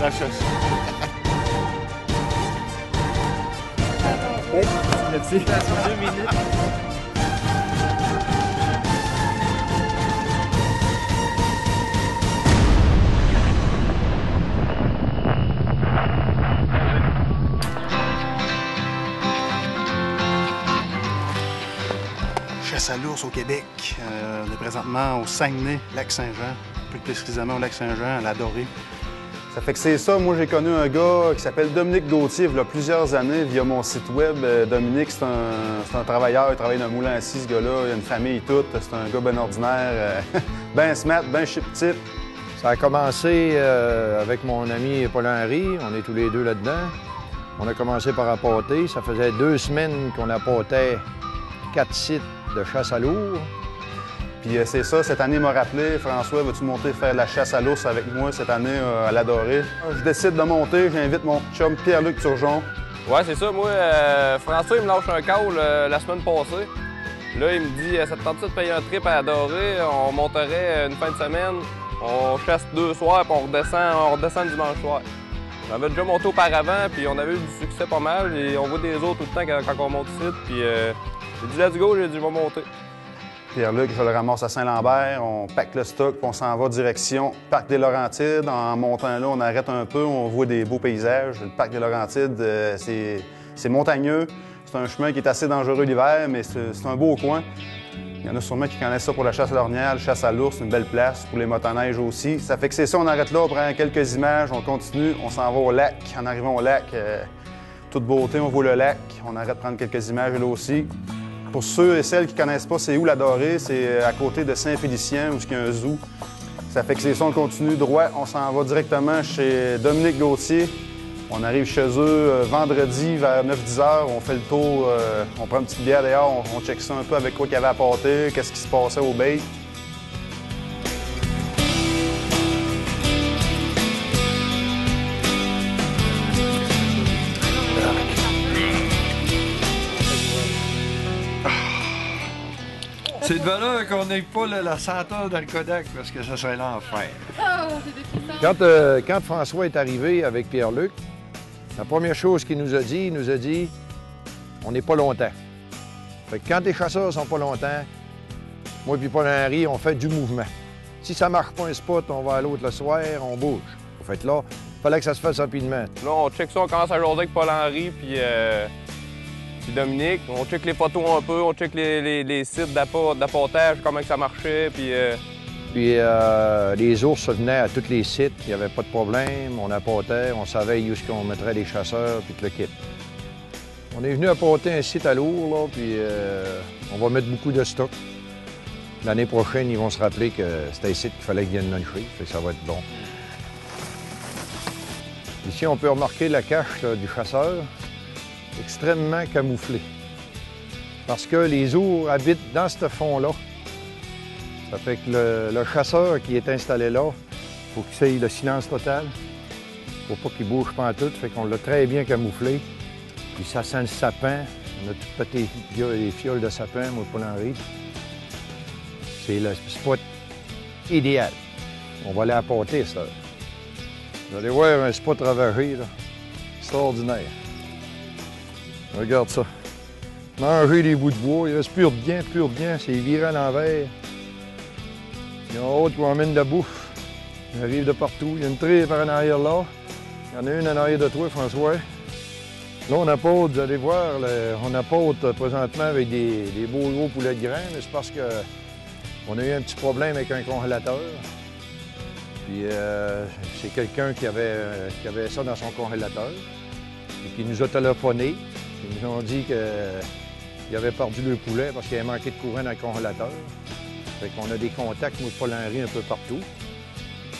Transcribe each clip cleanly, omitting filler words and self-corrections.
La chasse. Merci. 2 minutes. Chasse à l'ours au Québec. On est présentement au Saguenay, Lac-Saint-Jean. Plus précisément au Lac-Saint-Jean, à la Dorée. Ça fait que c'est ça. Moi, j'ai connu un gars qui s'appelle Dominique Gauthier il y a plusieurs années via mon site web. Dominique, c'est un travailleur. Il travaille dans un moulin à scie, ce gars-là. Il a une famille et tout. C'est un gars ben ordinaire, ben smart, ben chip-tip. Ça a commencé avec mon ami Paul-Henri. On est tous les deux là-dedans. On a commencé par apporter. Ça faisait 2 semaines qu'on apportait 4 sites de chasse à l'ours. Puis c'est ça, cette année, il m'a rappelé, François, veux-tu monter faire de la chasse à l'ours avec moi cette année à la Dorée? Je décide de monter, j'invite mon chum Pierre-Luc Turgeon. Ouais, c'est ça. Moi, François, il me lâche un call la semaine passée. Là, il me dit, ça te tente de payer un trip à la Dorée? On monterait une fin de semaine, on chasse 2 soirs, puis on redescend le dimanche soir. J'avais déjà monté auparavant, puis on avait eu du succès pas mal, et on voit des autres tout le temps quand on monte ici, puis j'ai dit, let's go, j'ai dit, je vais monter. Pierre-Luc, je le ramasse à Saint-Lambert, on pack le stock, puis on s'en va direction Parc des Laurentides. En montant là, on arrête un peu, on voit des beaux paysages. Le Parc des Laurentides, c'est montagneux. C'est un chemin qui est assez dangereux l'hiver, mais c'est un beau coin. Il y en a sûrement qui connaissent ça pour la chasse à l'ornière, la chasse à l'ours, c'est une belle place, pour les motoneiges aussi. Ça fait que c'est ça, on arrête là, on prend quelques images, on continue, on s'en va au lac. En arrivant au lac, toute beauté, on voit le lac, on arrête de prendre quelques images là aussi. Pour ceux et celles qui ne connaissent pas, c'est où la Dorée? C'est à côté de Saint-Félicien, où il y a un zoo. Ça fait que c'est ça, on continue droit. On s'en va directement chez Dominique Gauthier. On arrive chez eux vendredi vers 9-10 heures. On fait le tour, on prend une petite bière d'ailleurs, on check ça un peu avec quoi qu'il y avait apporté, qu'est-ce qui se passait au bait. C'est de valeur qu'on n'ait pas la senteur dans le Kodak parce que ça serait l'enfer. Quand François est arrivé avec Pierre-Luc, la première chose qu'il nous a dit, on n'est pas longtemps. Fait que quand les chasseurs sont pas longtemps, moi et Paul-Henri, on fait du mouvement. Si ça marche pas un spot, on va à l'autre le soir, on bouge. Fait là, il fallait que ça se fasse rapidement. Là, on check ça, on commence à jaser avec Paul-Henri, puis Dominique. On check les photos un peu, on check les sites d'apportage, comment que ça marchait, puis... Puis les ours venaient à tous les sites, il n'y avait pas de problème, on apportait, on savait où est-ce qu'on mettrait les chasseurs, puis tout le kit. On est venu apporter un site à l'ours, là, puis on va mettre beaucoup de stock. L'année prochaine, ils vont se rappeler que c'était un site qu'il fallait qu'ils viennent luncher, fait que ça va être bon. Ici, on peut remarquer la cache là, du chasseur, extrêmement camouflée. Parce que les ours habitent dans ce fond-là. Ça fait que le chasseur qui est installé là, il faut qu'il ait le silence total. Il ne faut pas qu'il bouge pantoute, fait qu'on l'a très bien camouflé. Puis ça sent le sapin. On a tout pété les fioles de sapin, moi, Paul-Henri. C'est le spot idéal. On va aller apporter ça. Vous allez voir un spot ravagé, là. Extraordinaire. Regarde ça. Manger des bouts de bois, il reste plus rien, c'est viré à l'envers. Il y a un autre qui emmène de la bouffe. Il arrive de partout. Il y a une tripe par en arrière là. Il y en a une en arrière de toi, François. Là, on apporte, vous allez voir, on apporte présentement avec des beaux gros poulets de grain, mais c'est parce qu'on a eu un petit problème avec un congélateur. Puis c'est quelqu'un qui avait ça dans son congélateur et qui nous a téléphoné. Ils nous ont dit qu'ils avaient perdu le poulet parce qu'il avait manqué de courant dans le congélateur. Fait qu'on a des contacts, moi, Paul-Henri, un peu partout.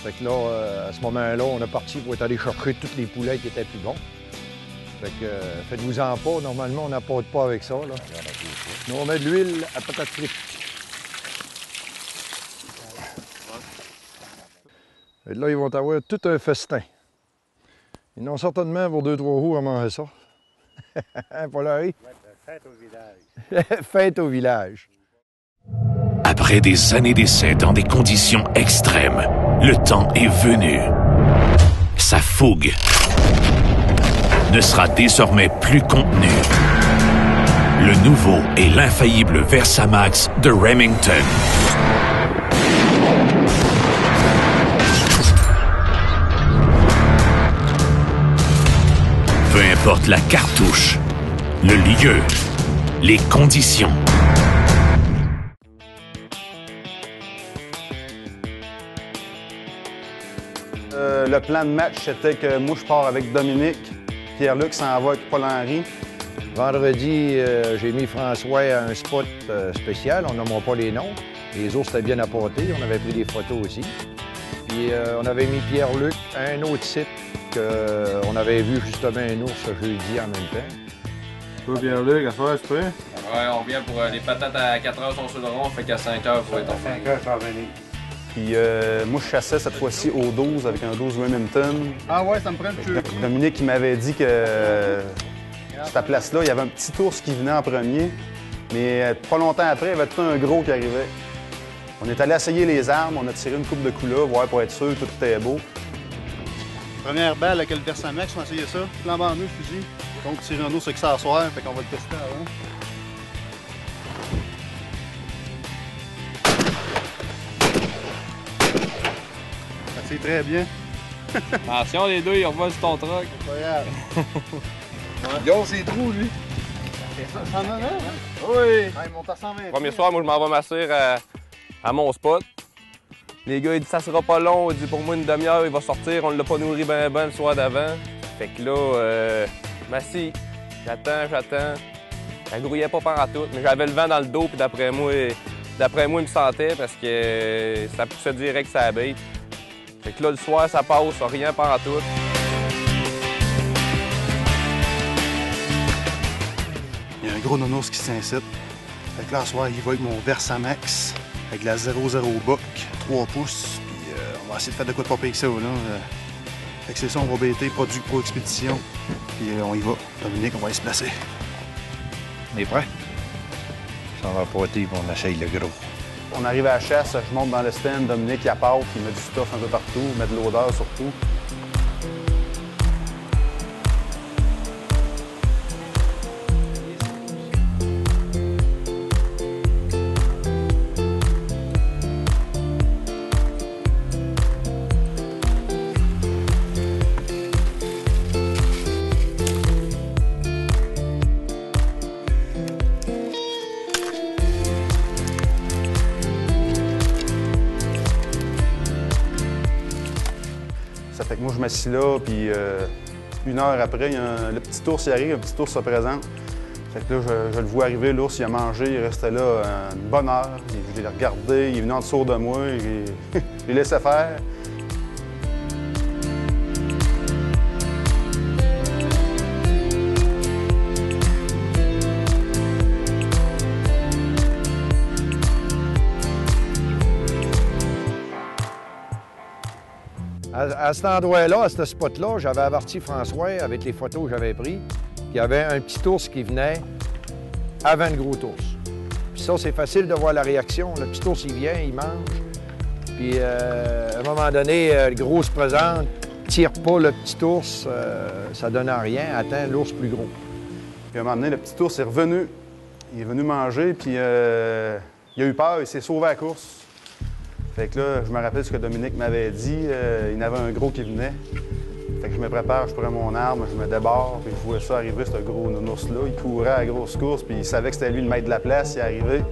Fait que là, à ce moment-là, on est parti pour aller chercher tous les poulets qui étaient plus bons. Fait que faites-vous-en pas, normalement, on n'apporte pas avec ça, là. Nous, on met de l'huile à patate frite. Et là, ils vont avoir tout un festin. Ils n'ont certainement pour 2-3 roues à manger ça. Hein, Paul-Henri? Fête au village. Fête au village. Après des années d'essais dans des conditions extrêmes, le temps est venu. sa fougue ne sera désormais plus contenu. Le nouveau et l'infaillible Versamax de Remington. Peu importe la cartouche, le lieu, les conditions. Le plan de match, c'était que moi, je pars avec Dominique. Pierre-Luc s'en va avec Paul-Henri. Vendredi, j'ai mis François à un spot spécial. On nommera pas les noms. Les ours étaient bien apportés. On avait pris des photos aussi. Puis on avait mis Pierre-Luc à un autre site qu'on avait vu justement un ours jeudi en même temps. Toi, Pierre-Luc, à soir, c'est prêt? Ouais, on vient pour les patates à 4 h sont sur le rond, fait qu'à 5 h, il faut être en fin. 5 heures, ça va venir. Puis moi, je chassais cette fois-ci au 12 avec un 12 Remington. Ah ouais, ça me prend le jeu. Dominique, il m'avait dit que cette place-là, il y avait un petit ours qui venait en premier. Mais pas longtemps après, il y avait tout un gros qui arrivait. On est allé essayer les armes, on a tiré une coupe de coups là, voir pour être sûr que tout était beau. Première balle avec le Versamax, on a essayé ça. Flambe en deux, fusil. Donc, tirer un ours avec ça à soir, fait qu'on va le tester avant. Ça tire très bien. Attention, les deux, ils revolent sur ton truck. Incroyable. Yo, c'est trou, lui. Ça en a, hein? Oui! Ouais, il monte à 120. Premier soir, moi, je m'en vais m'asseoir à mon spot. Les gars, ils disent ça sera pas long. Ils disent pour moi, une demi-heure, il va sortir. On l'a pas nourri ben le soir d'avant. Fait que là, m'assis. J'attends. Ça grouillait pas partout, mais j'avais le vent dans le dos, puis d'après moi, il me sentait parce que ça poussait direct sa bête. Fait que là, le soir, ça passe, rien partout. Il y a un gros nounours qui s'incite. Fait que là, ce soir, il va avec mon Versamax, avec la 00 Buck, 3 pouces. Puis on va essayer de faire de quoi de pas pire que ça, là. Fait que c'est ça, on va bêter, produit Pro Expédition. Puis on y va. Dominique, on va y se placer. On est prêt? Ça va poter, puis on essaye le gros. On arrive à la chasse, je monte dans le stand, Dominique, il apporte, il met du stuff un peu partout, il met de l'odeur surtout. Ça fait que moi, je m'assis là, puis une heure après, le petit ours y arrive, le petit ours se présente. Fait que là, je le vois arriver, l'ours, il a mangé, il restait là une bonne heure. Je l'ai regardé, il est venu en dessous de moi, je l'ai laissé faire. À cet endroit-là, à ce spot-là, j'avais averti François avec les photos que j'avais prises qu'il y avait un petit ours qui venait avant le gros ours. Puis ça, c'est facile de voir la réaction. Le petit ours, il vient, il mange. Puis à un moment donné, le gros se présente, tire pas le petit ours, ça donne à rien, attend l'ours plus gros. Puis à un moment donné, le petit ours est revenu. Il est venu manger, puis il a eu peur, il s'est sauvé à la course. Fait que là, je me rappelle ce que Dominique m'avait dit. Il y en avait un gros qui venait. Fait que je me prépare, je prends mon arme, je me débarre, puis je vois ça arriver, ce gros nounours-là. Il courait à la grosse course, puis il savait que c'était lui le maître de la place. Il est arrivé.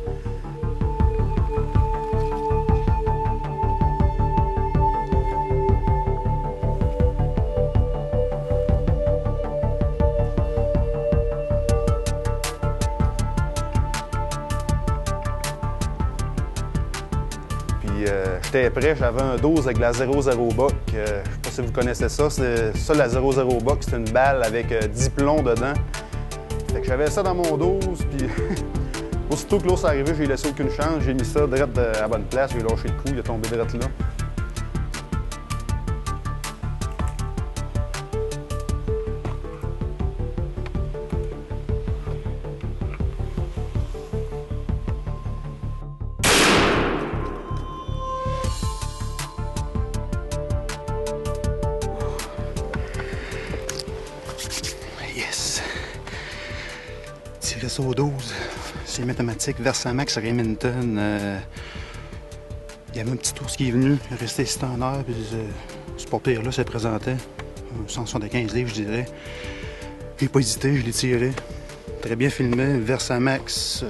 J'étais prêt, j'avais un 12 avec la 00 Buck. Je ne sais pas si vous connaissez ça. Ça, la 00 Buck, c'est une balle avec 10 plombs dedans. Fait que j'avais ça dans mon 12, puis aussitôt que l'ours est arrivé, j'ai laissé aucune chance. J'ai mis ça direct à la bonne place, j'ai lâché le coup, il est tombé direct là. tiré ça au 12. C'est mathématique, Versamax, Remington. Il y avait un petit ours qui est venu, il est resté ici en heure, puis ce porteur-là se présentait. 175 livres, je dirais. J'ai pas hésité, je l'ai tiré. Très bien filmé, Versamax,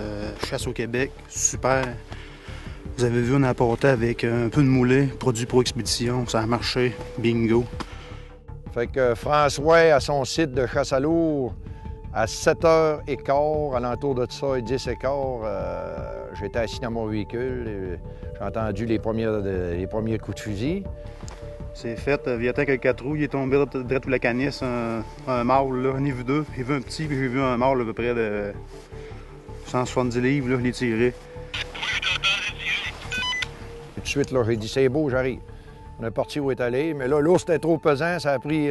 chasse au Québec, super. Vous avez vu, on a apporté avec un peu de moulé, produit pour expédition, ça a marché, bingo. Fait que François, à son site de chasse à lourd, à 7h15, alentour de ça, et 10h15, j'étais assis dans mon véhicule et j'ai entendu les premiers coups de fusil. C'est fait, il y a quelques 4 roues, il est tombé direct sous la canisse, un mâle, là, j'en ai vu 2. J'ai vu un petit, puis j'ai vu un mâle à peu près de 170 livres, là, je l'ai tiré. Tout de suite, là, j'ai dit, c'est beau, j'arrive. On est parti où est allé, mais là, l'ours était trop pesant, ça a pris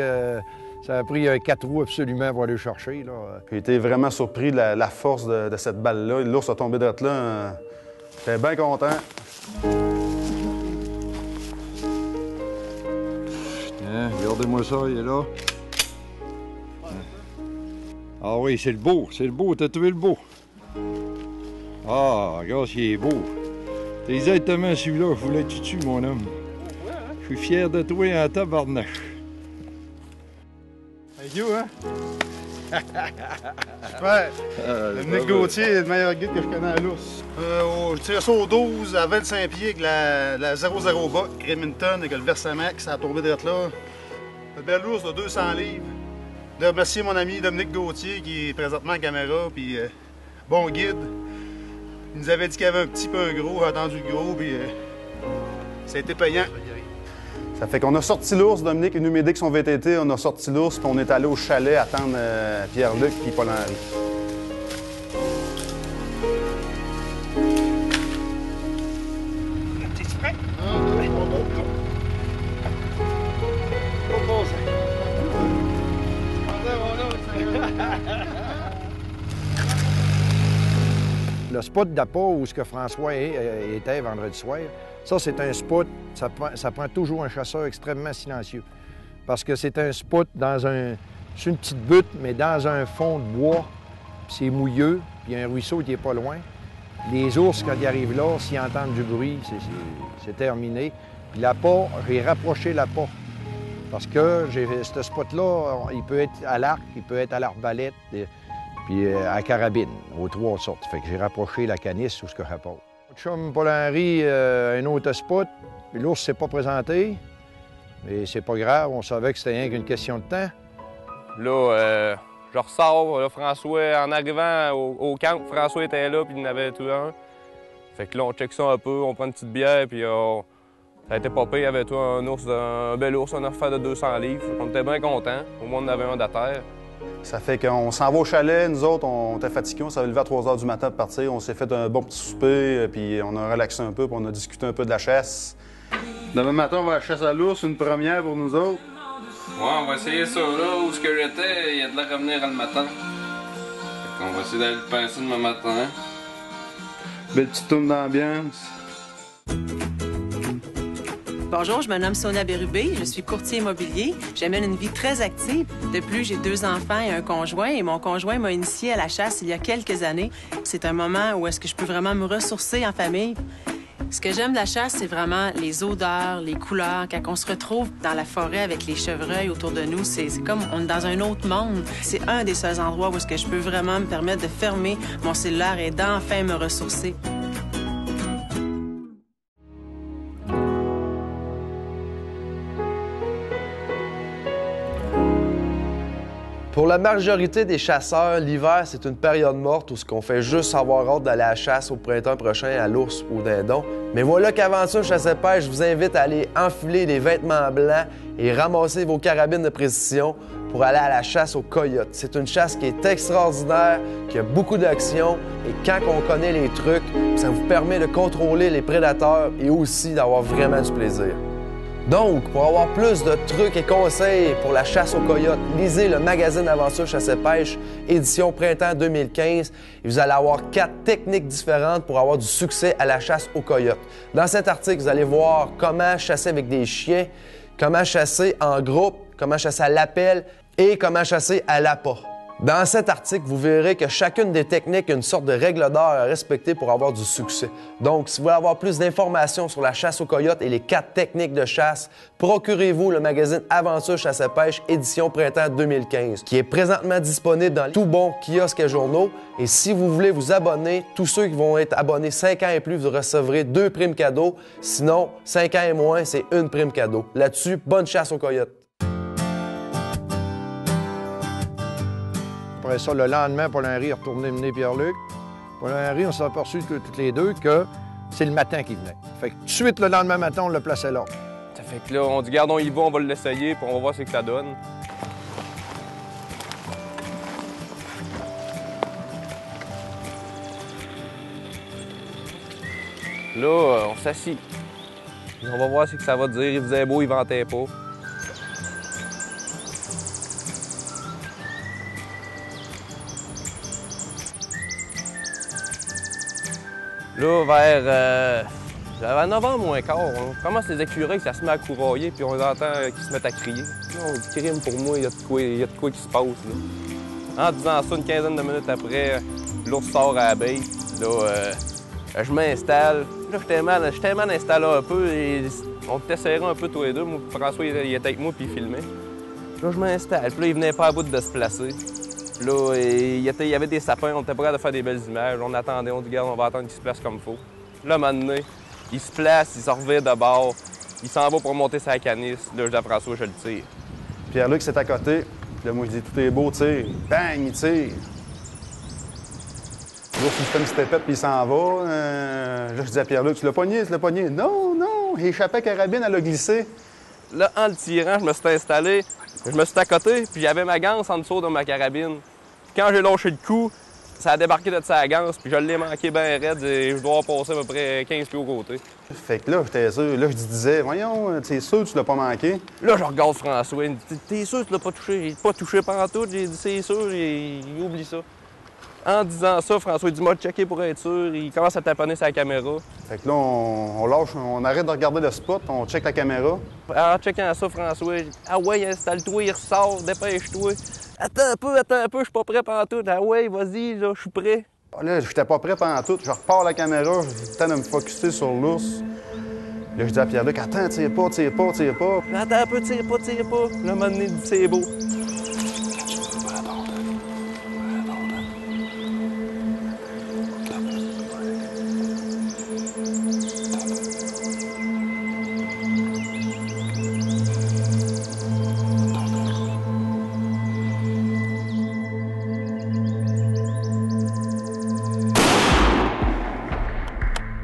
4 roues absolument pour aller le chercher, là. J'ai été vraiment surpris de la force de cette balle-là. L'ours a tombé direct là, j'étais bien content. Regardez-moi ça, il est là. Ah oui, c'est le beau, t'as trouvé le beau. Ah, regarde, il est beau. C'est exactement celui-là, je voulais tu tues, mon homme. Je suis fier de toi en tabarnache. Thank you, hein? Super! Nick Gauthier, le meilleur guide que je connais à l'ours. Je tire ça au 12 à 25 pieds avec la 0-0 buck, Remington avec le Versamax, ça a tombé d'être là. Le bel ours de 200 livres. Je remercie mon ami Dominique Gauthier qui est présentement en caméra, puis bon guide. Il nous avait dit qu'il y avait un petit peu gros, j'ai entendu le gros, puis ça a été payant. Ça fait qu'on a sorti l'ours, Dominique est venu m'aider avec son VTT, on a sorti l'ours, puis on est allé au chalet attendre Pierre-Luc puis Paul-Henri. T'es-tu prêt? Le spot d'appât où ce que François était vendredi soir, ça, c'est un spot, ça prend toujours un chasseur extrêmement silencieux. Parce que c'est un spot sur une petite butte, mais dans un fond de bois, puis c'est mouilleux, puis il y a un ruisseau qui n'est pas loin. Les ours, quand ils arrivent là, s'ils entendent du bruit, c'est terminé. Puis l'appât, j'ai rapproché l'appât. Parce que ce spot-là, il peut être à l'arc, il peut être à l'arbalète, puis à carabine, aux 3 sortes. Fait que j'ai rapproché la canisse où ce que je rapporte. Mon chum Paul-Henri, un autre spot, puis l'ours s'est pas présenté. Mais c'est pas grave, on savait que c'était rien qu'une question de temps. Là, je ressors, là, François, en arrivant au camp, François était là, puis il en avait tout un. Fait que là, on check ça un peu, on prend une petite bière, puis ça a été pas pire, il y avait tout un bel ours, un affaire de 200 livres. On était bien contents, au moins on avait un à terre. Ça fait qu'on s'en va au chalet, nous autres, on était fatigués, on s'avait levé à 3 h du matin pour partir, on s'est fait un bon petit souper, puis on a relaxé un peu, puis on a discuté un peu de la chasse. Demain matin, on va à la chasse à l'ours, une première pour nous autres. Ouais, on va essayer ça là, où ce que j'étais, il y a de l'air à venir le matin. Fait qu'on va essayer d'aller le pincer demain matin. Belle petite tourne d'ambiance. Bonjour, je me nomme Sonia Bérubé, je suis courtier immobilier. J'amène une vie très active. De plus, j'ai 2 enfants et un conjoint, et mon conjoint m'a initiée à la chasse il y a quelques années. C'est un moment où est-ce que je peux vraiment me ressourcer en famille. Ce que j'aime de la chasse, c'est vraiment les odeurs, les couleurs. Quand on se retrouve dans la forêt avec les chevreuils autour de nous, c'est comme on est dans un autre monde. C'est un des seuls endroits où est-ce que je peux vraiment me permettre de fermer mon cellulaire et d'enfin me ressourcer. Pour la majorité des chasseurs, l'hiver, c'est une période morte où ce qu'on fait juste avoir hâte d'aller à la chasse au printemps prochain à l'ours ou au dindon. Mais voilà qu'Aventure Chasse et Pêche vous invite à aller enfiler les vêtements blancs et ramasser vos carabines de précision pour aller à la chasse aux coyotes. C'est une chasse qui est extraordinaire, qui a beaucoup d'action et quand on connaît les trucs, ça vous permet de contrôler les prédateurs et aussi d'avoir vraiment du plaisir. Donc, pour avoir plus de trucs et conseils pour la chasse aux coyotes, lisez le magazine Aventure Chasse et Pêche, édition printemps 2015, et vous allez avoir 4 techniques différentes pour avoir du succès à la chasse aux coyotes. Dans cet article, vous allez voir comment chasser avec des chiens, comment chasser en groupe, comment chasser à l'appel et comment chasser à l'appât. Dans cet article, vous verrez que chacune des techniques a une sorte de règle d'or à respecter pour avoir du succès. Donc, si vous voulez avoir plus d'informations sur la chasse aux coyotes et les 4 techniques de chasse, procurez-vous le magazine Aventure Chasse et Pêche édition printemps 2015, qui est présentement disponible dans tout bon kiosque et journaux. Et si vous voulez vous abonner, tous ceux qui vont être abonnés 5 ans et plus, vous recevrez 2 primes cadeaux. Sinon, 5 ans et moins, c'est 1 prime cadeau. Là-dessus, bonne chasse aux coyotes. Après ça, le lendemain, Paul-Henri est retourné mener Pierre-Luc. Paul-Henri, on s'est aperçu toutes les deux que c'est le matin qui venait. Fait que tout de suite, le lendemain matin, on l'a placé là. Ça fait que là, on dit, garde, on y va, on va l'essayer, puis on va voir ce que ça donne. Là, on s'assit. On va voir ce que ça va dire. Il faisait beau, il ventait pas. Là, vers novembre moins quart, on commence les écureuils, ça se met à courailler, puis on entend qu'ils se mettent à crier. Là, on dit, crime pour moi, il y a de quoi qui se passe. Là. En disant ça, une quinzaine de minutes après, l'ours sort à la baie. Là, je m'installe. Là, j'étais mal installé un peu et on était serrés un peu tous les deux. Moi, François, il était avec moi puis il filmait. Là, je m'installe. Puis là, il venait pas à bout de se placer. Là, il y avait des sapins, on était prêts de faire des belles images. On attendait, on dit, regarde, on va attendre qu'il se place comme il faut. Là, à un moment donné, il se place, il se revient de bord, il s'en va pour monter sa canisse. Là, je dis à François, je le tire. Pierre-Luc, c'est à côté. Là, moi, je dis, tout est beau, tire. Bang, il tire. L'ours, il fait une stepette puis il s'en va. Là, je dis à Pierre-Luc, tu l'as pogné, tu l'as pogné. Non, non, il échappait à carabine, elle a glissé. Là, en le tirant, je me suis installé, je me suis à côté, puis j'avais ma ganse en dessous de ma carabine. Puis quand j'ai lâché le coup, ça a débarqué de sa ganse, puis je l'ai manqué bien raide et je dois passer à peu près 15 pieds au côté. Fait que là, j'étais sûr. Là, je disais, voyons, t'es sûr que tu l'as pas manqué? Là, je regarde François, il me dit, t'es sûr que tu l'as pas touché? J'ai pas touché pantoute, j'ai dit, c'est sûr, il oublie ça. En disant ça, François dit, moi, checker pour être sûr. Il commence à taponner sa caméra. Fait que là, on lâche, on arrête de regarder le spot, on check la caméra. En checkant ça, François, ah ouais, installe-toi, il ressort, dépêche-toi. Attends un peu, je suis pas prêt pantoute. Ah ouais, vas-y, là, je suis prêt. Là, j'étais pas prêt pantoute. Je repars la caméra, j'ai le temps de me focusser sur l'ours. Là, je dis à Pierre-Luc, attends, tire pas. Attends un peu, tire pas. Là, un moment donné, il dit, c'est beau.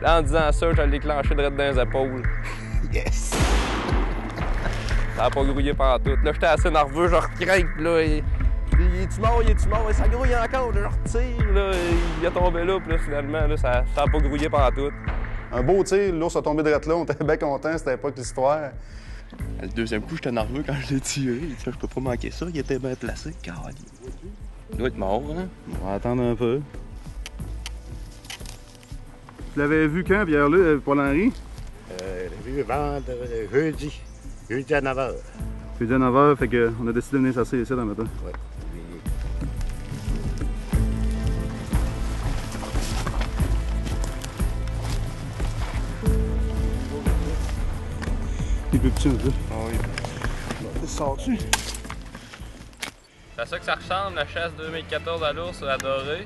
Là, en disant ça, je l'ai déclenché direct dans les épaules. Yes! Ça n'a pas grouillé pantoute. Là, j'étais assez nerveux, je recraque, là. Il est-tu mort? Et ça grouille encore, là, je retire, là. Il est tombé là, puis là, finalement, là, ça n'a pas grouillé pantoute. Un beau tir, l'ours a tombé direct là, on était bien contents, c'était pas que l'histoire. Le deuxième coup, j'étais nerveux quand je l'ai tiré. Je peux pas manquer ça, il était bien placé. Il doit être mort, hein? On va attendre un peu. Tu l'avais vu quand, Pierre-Luc, Paul-Henri? Je l'ai vu jeudi. Jeudi à 9h. Jeudi à 9h, fait qu'on a décidé de venir s'asseoir ici dans le matin. Oui. Il est plus petit un peu. Ah oui. Ça sort-tu? C'est à ça que ça ressemble, la chasse 2014 à l'ours à Doré.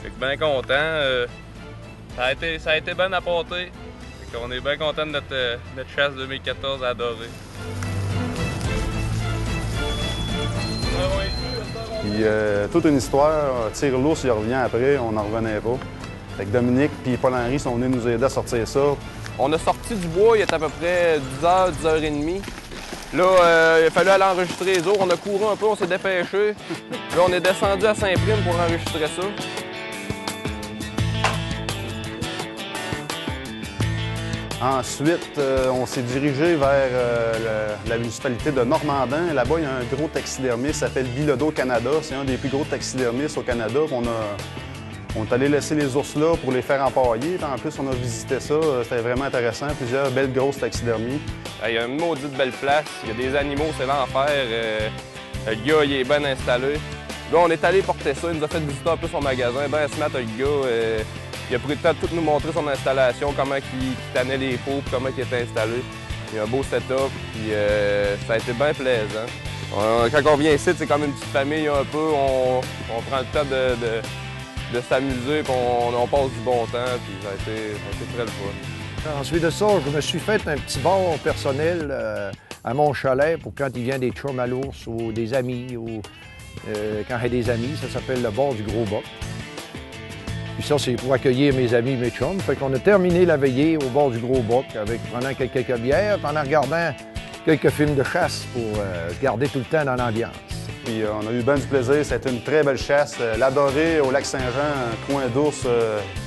Fait que bien content. Ça a été bien apporté. Fait qu'on est bien content de notre chasse 2014 à Doré. Puis toute une histoire, tire l'ours, il revient après, on n'en revenait pas. Fait que Dominique puis Paul-Henri sont venus nous aider à sortir ça. On a sorti du bois, il était à peu près 10h, 10h30. Là, il a fallu aller enregistrer les autres. On a couru un peu, on s'est dépêché. Là, on est descendu à Saint-Prime pour enregistrer ça. Ensuite, on s'est dirigé vers la municipalité de Normandin. Là-bas, il y a un gros taxidermiste qui s'appelle Bilodeau Canada. C'est un des plus gros taxidermistes au Canada. On est allé laisser les ours là pour les faire empailler. En plus, on a visité ça. C'était vraiment intéressant. Plusieurs belles grosses taxidermies. Il y a une maudite belle place. Il y a des animaux, c'est l'enfer. Le gars, il est bien installé. Là, on est allé porter ça, il nous a fait visiter un peu son magasin. Ben smart, le gars. Il a pris le temps de tout nous montrer son installation, comment il tannait les pots, puis comment il était installé. Il y a un beau setup, puis ça a été bien plaisant. Quand on vient ici, c'est comme une petite famille un peu. On prend le temps de s'amuser, puis on passe du bon temps, puis ça a été très le fun. Ensuite de ça, je me suis fait un petit bar personnel à mon chalet pour quand il vient des chums à l'ours ou des amis, ou quand il y a des amis, ça s'appelle le bar du Gros Boc. Puis ça, c'est pour accueillir mes amis, mes chums. Fait qu'on a terminé la veillée au bord du Gros Boc prenant quelques bières, puis en regardant quelques films de chasse pour se garder tout le temps dans l'ambiance. Puis on a eu bien du plaisir, c'était une très belle chasse. La Dorée au lac Saint-Jean, un coin d'ours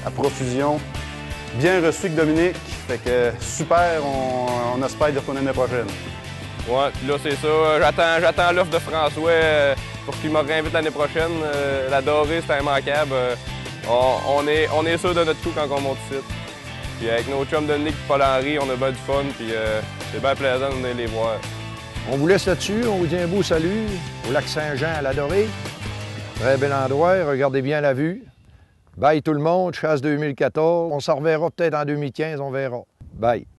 à profusion. Bien reçu avec Dominique, fait que super, on espère y retourner l'année prochaine. Ouais, puis là c'est ça, j'attends l'offre de François pour qu'il me réinvite l'année prochaine. La Dorée, c'était immanquable. On est sûr de notre coup quand on monte ici. Puis avec nos chums Dominique et Paul-Henri, on a bien du fun, puis c'est bien plaisant de venir les voir. On vous laisse là-dessus, on vous dit un beau salut au lac Saint-Jean à la Dorée. Très bel endroit, regardez bien la vue. Bye tout le monde, chasse 2014. On s'en reverra peut-être en 2015, on verra. Bye.